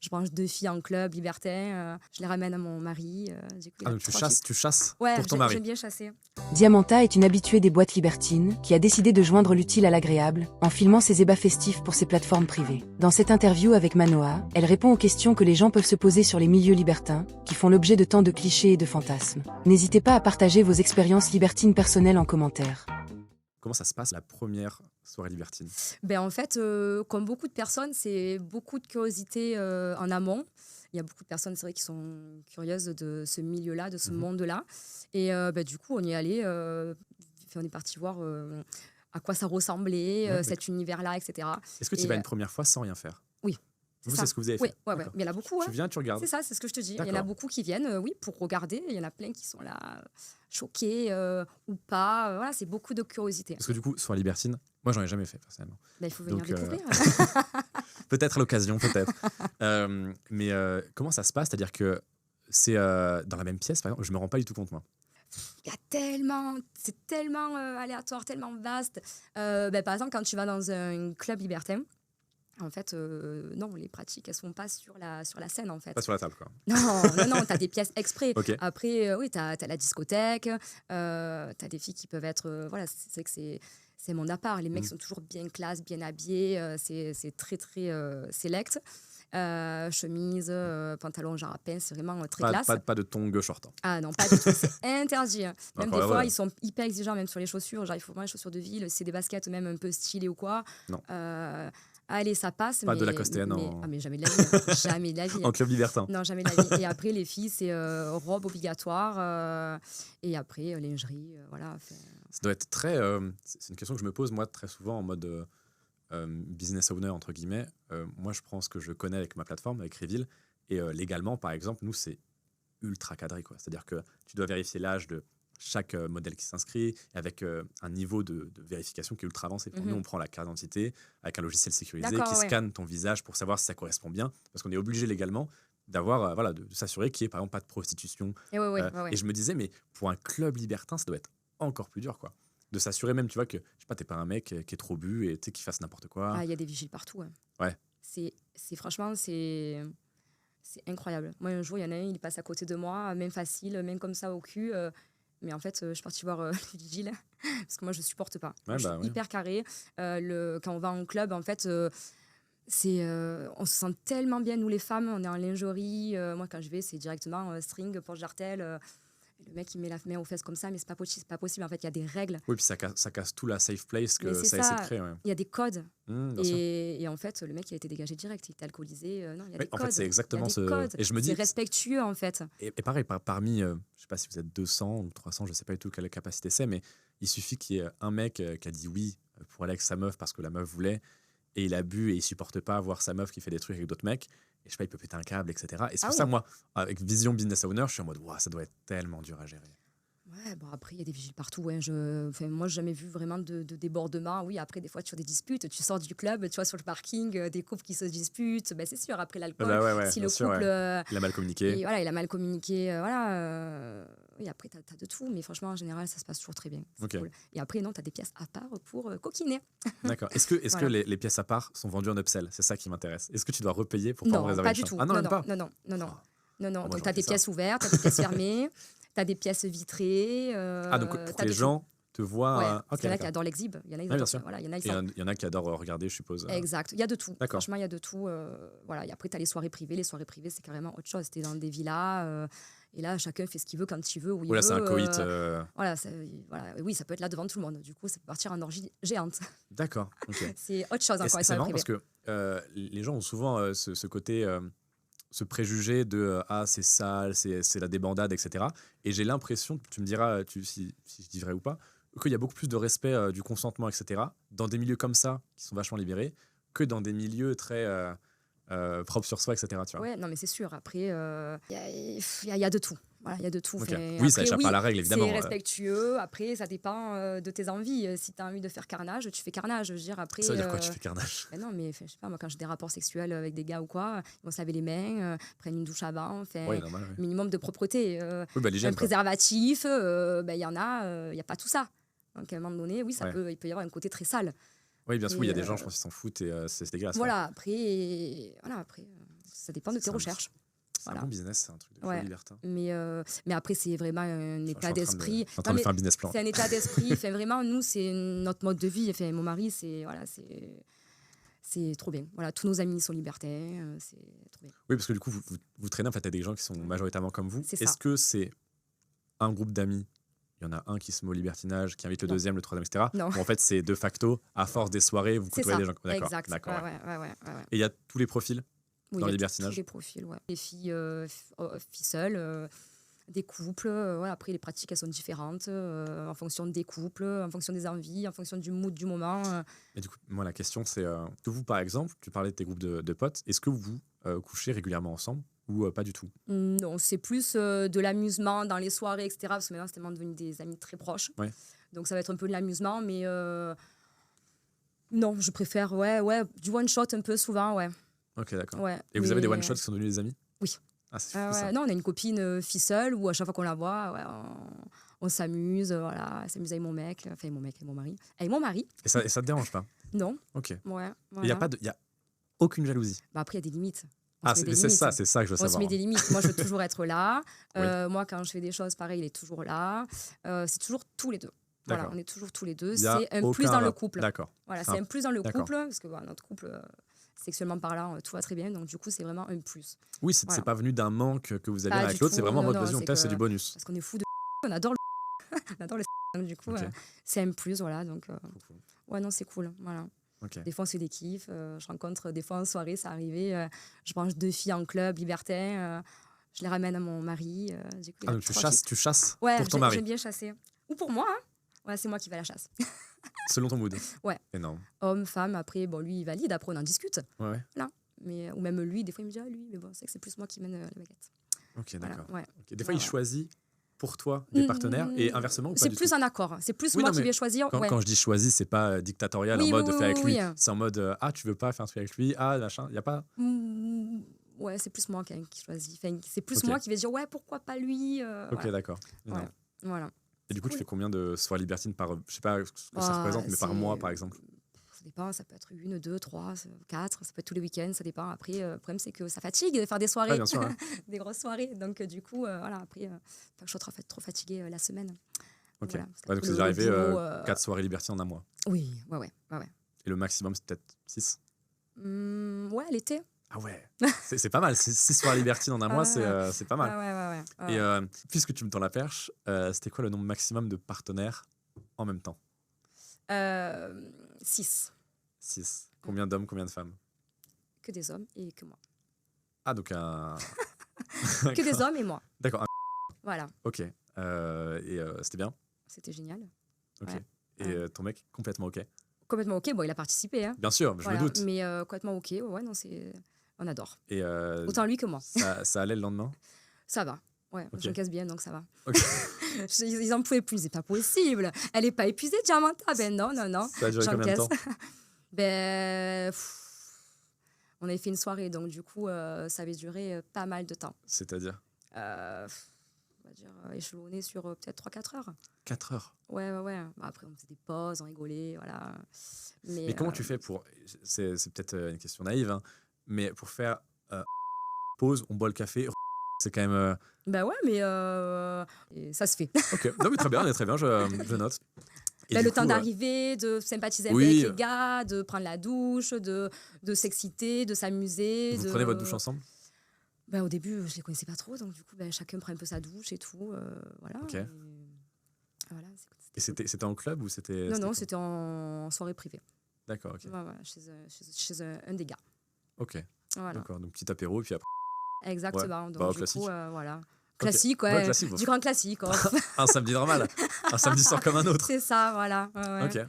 Je branche 2 filles en club libertin, je les ramène à mon mari. Du coup, il a Donc 3 filles. tu chasses Ouais, pour ton mari. j'aime bien chasser. Diamanta est une habituée des boîtes libertines qui a décidé de joindre l'utile à l'agréable en filmant ses ébats festifs pour ses plateformes privées. Dans cette interview avec Manoa, elle répond aux questions que les gens peuvent se poser sur les milieux libertins, qui font l'objet de tant de clichés et de fantasmes. N'hésitez pas à partager vos expériences libertines personnelles en commentaire. Comment ça se passe la première soirée libertine? Ben, en fait, comme beaucoup de personnes, c'est beaucoup de curiosité en amont. Il y a beaucoup de personnes, c'est vrai, qui sont curieuses de ce milieu-là, de ce monde-là. Et du coup, on y est allé, on est parti voir à quoi ça ressemblait, Ouais, cet univers-là, etc. Est-ce que tu y vas une première fois sans rien faire? Oui. Vous, ça. c'est ce que vous avez Oui, fait? ouais. D'accord. Mais il y en a beaucoup. Tu viens, tu regardes. C'est ça, c'est ce que je te dis. Il y en a D'accord. beaucoup qui viennent, oui, pour regarder. Il y en a plein qui sont là, choqués ou pas. Voilà, c'est beaucoup de curiosité. Parce que du coup, soirée libertine, moi, j'en ai jamais fait, personnellement. Ben, il faut venir Donc, découvrir. Peut-être à l'occasion, peut-être. Mais comment ça se passe? C'est-à-dire que c'est dans la même pièce, par exemple, je me rends pas du tout compte, moi. Il y a tellement, c'est tellement aléatoire, tellement vaste. Par exemple, quand tu vas dans un club libertin, en fait, non, les pratiques, elles ne sont pas sur la scène, en fait. Pas sur la table, quoi. Non, tu as des pièces exprès. Ok. Après, oui, tu as la discothèque, tu as des filles qui peuvent être... voilà, c'est vrai que c'est mon appart. Les mecs sont toujours bien classe, bien habillés, c'est très, très select. Chemise, pantalon genre à peine, c'est vraiment très classe. Pas de tongs short. Hein. Ah non, pas du tout, c'est interdit. Même D'accord, des fois, voilà. ils sont hyper exigeants, même sur les chaussures. Genre, il faut vraiment les chaussures de ville, c'est des baskets même un peu stylées ou quoi. Non. Allez, ça passe. Pas mais, de la costéenne mais jamais de la vie. Jamais de la vie. En club libertin. Non, jamais de la vie. Et après, les filles, c'est robe obligatoire. Et après, lingerie, voilà. Ça doit être très... c'est une question que je me pose, moi, très souvent, en mode business owner, entre guillemets. Moi, je prends ce que je connais avec ma plateforme, avec Reveal. Et légalement, par exemple, nous, c'est ultra cadré, quoi. C'est-à-dire que tu dois vérifier l'âge de chaque modèle qui s'inscrit, avec un niveau de vérification qui est ultra avancé. Nous, on prend la carte d'identité avec un logiciel sécurisé qui scanne ton visage pour savoir si ça correspond bien, parce qu'on est obligé légalement d'avoir, de s'assurer qu'il n'y ait par exemple pas de prostitution. Et je me disais, mais pour un club libertin, ça doit être encore plus dur, quoi. De s'assurer même, tu vois, que je sais pas, t'es pas un mec qui est trop bu et qui fasse n'importe quoi. Ah, il y a des vigiles partout. Hein. Ouais. Franchement, c'est incroyable. Moi, un jour, il y en a un, il passe à côté de moi, même facile, même comme ça au cul. Mais en fait, je suis partie voir le vigile parce que moi, je supporte pas. Moi, je suis hyper carré. Quand on va en club, en fait, on se sent tellement bien, nous les femmes, on est en lingerie. Moi, quand je vais, c'est directement string, porte jartel. Le mec, il met la main aux fesses comme ça, mais c'est pas possible. En fait, il y a des règles. Oui, puis ça casse tout la safe place que ça essaie de créer. Ouais. Il y a des codes. Bien sûr. Et en fait, le mec, il a été dégagé direct. Il était alcoolisé. Non, il y a des codes. En fait, c'est exactement ce... Codes. Et je me dis... C'est respectueux, en fait. Et pareil, parmi, je sais pas si vous êtes 200 ou 300, je sais pas du tout quelle capacité c'est, mais il suffit qu'il y ait un mec qui a dit oui pour aller avec sa meuf parce que la meuf voulait, et il a bu et il supporte pas voir sa meuf qui fait des trucs avec d'autres mecs. Et je sais pas, il peut péter un câble, etc. Et c'est pour ça, moi, avec vision business owner, je suis en mode, wow, ça doit être tellement dur à gérer. Ouais, bon, après, il y a des vigiles partout. Ouais. Moi, j'ai jamais vu vraiment de débordement. Oui, après, des fois, tu as des disputes. Tu sors du club, tu vois, sur le parking, des couples qui se disputent. C'est sûr, après l'alcool, si le couple... il a mal communiqué. Il a mal communiqué. Oui, après, tu as de tout. Mais franchement, en général, ça se passe toujours très bien. C'est cool. Et après, non, tu as des pièces à part pour coquiner. D'accord. Est-ce que les pièces à part sont vendues en upsell? C'est ça qui m'intéresse. Est-ce que tu dois repayer pour pouvoir réserver pas du tout. Ah non, même pas. Non. Donc, tu as des pièces ouvertes, tu as des pièces fermées. Tu as des pièces vitrées. Donc pour que les gens te voient... Il y en a qui adorent l'exhib. Il y en a, il y en a qui adorent regarder, je suppose. Exact. Il y a de tout. Franchement, il y a de tout. Et après, tu as les soirées privées. Les soirées privées, c'est carrément autre chose. Tu es dans des villas. Et là, chacun fait ce qu'il veut quand il veut, où il veut. Là, c'est un coït. Oui, ça peut être là devant tout le monde. Du coup, ça peut partir en orgie géante. D'accord. Okay. C'est autre chose encore. C'est marrant parce que les gens ont souvent ce côté... ce préjugé de c'est sale, c'est la débandade, etc. Et j'ai l'impression, tu me diras si je dis vrai ou pas, qu'il y a beaucoup plus de respect du consentement, etc. dans des milieux comme ça, qui sont vachement libérés, que dans des milieux très propres sur soi, etc. Tu vois. Ouais, non, mais c'est sûr. Après, il y a de tout. Voilà, il y a de tout. Okay. Oui, ça échappe pas à la règle, évidemment. C'est respectueux. Après, ça dépend de tes envies. Si tu as envie de faire carnage, tu fais carnage. Je veux dire, après, ça veut dire quoi, tu fais carnage? Non, mais je sais pas, moi, quand j'ai des rapports sexuels avec des gars ou quoi, ils vont se laver les mains, prennent une douche avant. Minimum de propreté. Un préservatif, il y en a, il n'y a pas tout ça. Donc, à un moment donné, oui, il peut y avoir un côté très sale. Oui, bien sûr, il y a des gens, je pense, qui s'en foutent et c'est dégueulasse. Voilà, après ça dépend de tes recherches. C'est un bon business, c'est un truc de Ouais. libertin. Mais après, c'est vraiment un état d'esprit. Je suis en train de faire un business plan. C'est un état d'esprit. Enfin, vraiment, nous, c'est notre mode de vie. Enfin, mon mari, c'est trop bien. Voilà, tous nos amis sont libertains. C'est trop bien. Oui, parce que du coup, vous traînez, en fait, à des gens qui sont majoritairement comme vous. C'est ça. Est-ce que c'est un groupe d'amis, il y en a un qui se met au libertinage, qui invite le Non. deuxième, le troisième, etc. Non. Ou en fait, c'est de facto, à force des soirées, vous C'est côtoyez ça. des gens. D'accord. Exact. D'accord. Ouais. Et il y a tous les profils Oui, dans il le y a libertinage. tous les profils, ouais. Des filles, filles seules, des couples. Ouais, après, les pratiques, elles sont différentes en fonction des couples, en fonction des envies, en fonction du mood du moment. Et du coup, moi, la question, c'est que vous, par exemple, tu parlais de tes groupes de potes, est-ce que vous couchez régulièrement ensemble ou pas du tout? Non, c'est plus de l'amusement dans les soirées, etc. Parce que maintenant, c'est tellement devenu des amis très proches. Ouais. Donc, ça va être un peu de l'amusement, mais non, je préfère du one-shot un peu souvent, ouais. Ok, d'accord. Ouais, Et vous avez des one-shots qui sont devenus des amis? Oui. Ah, c'est fou, ça. Non, on a une copine fille seule où à chaque fois qu'on la voit, on s'amuse, voilà, elle s'amuse avec mon mec, enfin mon mec et mon mari. Avec mon mari, Et ça te dérange pas? non. Ok. Ouais, Il n'y voilà. y a aucune jalousie. Bah, après, il y a des limites. Ah, c'est ça que je veux On savoir. se met des limites. Moi, je veux toujours être là. Oui. Moi, quand je fais des choses, pareil, il est toujours là. C'est toujours tous les deux. Voilà, D'accord. on est toujours tous les deux. Il y a C'est un plus aucun dans le rap- couple. D'accord. Voilà, C'est c'est un plus dans le D'accord. couple, parce que voilà, notre couple, sexuellement parlant, tout va très bien. Donc, du coup, c'est vraiment un plus. Oui, c'est Voilà. pas venu d'un manque que vous aviez Pas l'un avec du l'autre, c'est tout. vraiment en mode Non, vas-y, on c'est teste, c'est que- du bonus. Parce qu'on est fous de on adore le on adore le donc, du coup, Ok. c'est un plus, voilà. Donc, Trop cool. ouais, non, c'est cool. Voilà. Ok. Des fois, on se fait des kiffs. Je rencontre des fois en soirée, ça arrivait. Je branche 2 filles en club libertin. Je les ramène à mon mari. Du coup, il Ah, a donc tu 3 chasses Ouais, pour ton j'aime mari, bien chasser. Ou pour moi, hein. Ouais, c'est moi qui vais à la chasse. selon ton mood. Ouais. Énorme. Homme, femme, après, bon, lui, il valide, après, on en discute. Ouais, ouais. Mais, ou même lui, des fois, il me dit, ah, lui, mais bon, c'est que c'est plus moi qui mène la baguette. Ok, Voilà, d'accord. ouais. Ok. Des fois, il Voilà. choisit pour toi des partenaires et inversement ou pas C'est du plus tout? un accord. C'est plus Oui, moi non, qui mais vais choisir. Quand, Ouais. quand je dis choisi, c'est pas dictatorial Oui, en mode oui, fais avec oui, lui. oui. C'est en mode ah, tu veux pas faire un truc avec lui, ah, machin. Il y a pas. Ouais, c'est plus moi qui choisis. Enfin, c'est plus Ok. moi qui vais dire, ouais, pourquoi pas lui Ok, ouais. d'accord. Énorme. Ouais. Voilà. Et du coup, tu Cool. fais combien de soirées libertines par. Je sais pas ce que ça Ah, représente, mais par c'est- mois, par exemple? Ça dépend, ça peut être 1, 2, 3, 4, ça peut être tous les week-ends, ça dépend. Après, le problème, c'est que ça fatigue de faire des soirées, Ouais, bien sûr. Ouais. des grosses soirées. Donc, du coup, voilà, après, faut que je sois trop fatiguée la semaine. Ok. Voilà, parce Ouais, donc qu'après, c'est déjà le arrivé boulot, 4 soirées libertines en un mois. Oui, ouais. Et le maximum, c'est peut-être 6. Ouais, l'été. Ah ouais, c'est pas mal. 6 soirées libertines en un mois, c'est pas mal. Ouais. Et puisque tu me tends la perche, c'était quoi le nombre maximum de partenaires en même temps? 6. 6. Combien d'hommes, combien de femmes? Que des hommes et que moi. Ah, donc un. Que des hommes et moi. D'accord, Voilà, ok. C'était bien? c'était génial. Ok. Ouais. Et ton mec, complètement ok? Complètement OK. Bon, il a participé, hein. Bien sûr, je Voilà, me doute. mais complètement OK. Ouais, non, on adore. Et Autant lui que moi. ça allait le lendemain? Ça va. Ouais, Ok. je casse bien, donc ça va. Ok. Ils en pouvaient plus, c'est pas possible. Elle est pas épuisée, Diamanta. Ben non. Ça a duré combien de temps? Ben, on avait fait une soirée, donc du coup, ça avait duré pas mal de temps. C'est-à-dire? On va dire échelonné sur peut-être 3-4 heures. 4 heures. Ouais. Bah, après, on faisait des pauses, on rigolait, voilà. Mais comment tu fais pour. C'est peut-être une question naïve, hein, mais pour faire pause, on boit le café, c'est quand même. Bah ouais, mais et ça se fait. Ok, non, mais très bien, je note. Et Là, du le temps coup, d'arriver, de sympathiser oui, avec les gars, de prendre la douche, de s'exciter, de s'amuser. vous prenez votre douche ensemble? Ben, au début, je les connaissais pas trop, donc du coup, chacun prend un peu sa douche et tout. Voilà. Ok. Et voilà, Et c'était en club ou c'était. Non, quoi? c'était en soirée privée. D'accord, ok. Ouais, chez un des gars. Ok, Voilà. d'accord. Donc petit apéro, puis après. Exactement. Ouais. Donc, Bah, du classique. coup, voilà. Classique, Ouais, classique, du grand classique. Un samedi normal. Un samedi soir comme un autre. C'est ça, voilà. Ouais. Ok.